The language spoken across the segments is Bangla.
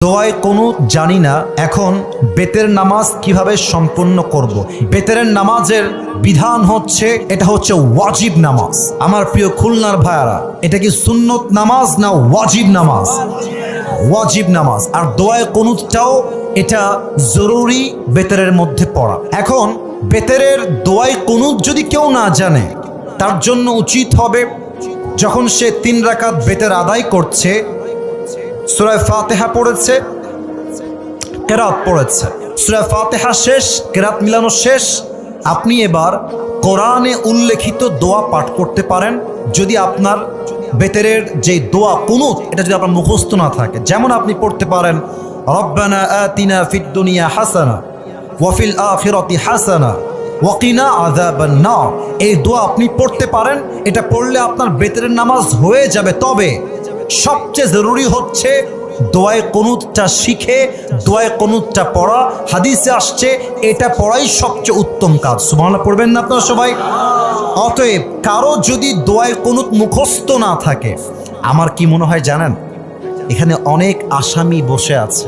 দোয়ায় কুনুত জানি না, এখন বেতের নামাজ কিভাবে সম্পন্ন করব। বেতের নামাজের বিধান হচ্ছে, এটা হচ্ছে ওয়াজিব নামাজ। আমার প্রিয় খুলনার ভাইয়ারা, এটা কি সুন্নত নামাজ না ওয়াজিব নামাজ? ওয়াজিব নামাজ। আর দোয়ায় কুনুতটাও এটা জরুরি বেতের মধ্যে পড়া। এখন বেতের দোয়ায় কুনুত যদি কেউ না জানে, তার জন্য উচিত হবে যখন সে 3 রাকাত বেতের আদায় করছে, সূরা ফাতিহা পড়েছে, কেরাত পড়েছে, সূরা ফাতিহা শেষ, কেরাত মিলানো শেষ, আপনি এবার কোরআনে উল্লেখিত দোয়া পাঠ করতে পারেন। যদি আপনার বেতের যে দোয়া কুনুত, এটা যদি আপনার মুখস্থ না থাকে, যেমন আপনি পড়তে পারেন রব্বানা আতিনা ফিদ দুনিয়া হাসানা ওয়া ফিল আখিরাতি হাসানা ওয়া কিনা আযাবান নার, এই দোয়া আপনি পড়তে পারেন। এটা পড়লে আপনার বেতের নামাজ হয়ে যাবে। তবে সবচেয়ে জরুরি হচ্ছে দোয়ায়ে কুনুতটা শিখে দোয়ায়ে কুনুতটা পড়া। হাদিসে আসছে এটা পড়াই সবচেয়ে উত্তম কাজ। সুবহানাল্লাহ পড়বেন না আপনারা সবাই? অতএব কারো যদি দোয়ায়ে কুনুত মুখস্থ না থাকে, আমার কি মনে হয় জানেন, এখানে অনেক আসামি বসে আছে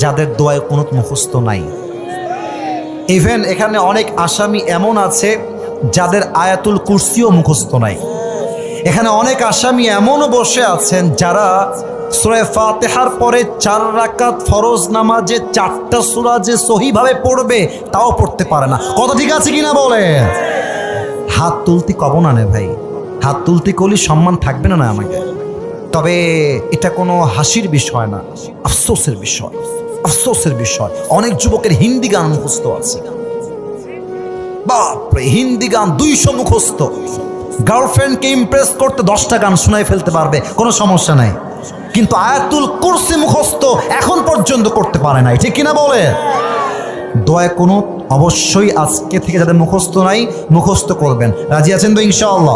যাদের দোয়ায়ে কুনুত মুখস্থ নাই। ইভেন এখানে অনেক আসামি এমন আছে যাদের আয়াতুল কুরসিও মুখস্থ নাই। এখানে অনেক আসামি এমনও বসে আছেন যারা সূরা ফাতিহার পরে 4 রাকাত ফরজ নামাজে 4টা সূরা যে সহিভাবে পড়বে তাও পড়তে পারে না। কথা ঠিক আছে কিনা বলে? হাত তুলতি কব না নে ভাই, হাত তুলতি করলে সম্মান থাকবে না আমাকে। তবে এটা কোনো হাসির বিষয় না, আফসোসের বিষয়। আফসোসের বিষয়, অনেক যুবকের হিন্দি গান মুখস্থ আছে। বাপরে, হিন্দি গান 200 মুখস্থ। গার্লফ্রেন্ডকে ইমপ্রেস করতে 10টা গান শোনায় ফেলতে পারবে, কোনো সমস্যা নাই। কিন্তু আয়াতুল কুরসি মুখস্থ এখন পর্যন্ত করতে পারে নাই। ঠিক কিনা বলে? দোয়ায়ে কুনুত অবশ্যই আজকে থেকে যাদের মুখস্থ নাই, মুখস্থ করবেন। রাজি আছেন তো ইনশাআল্লাহ?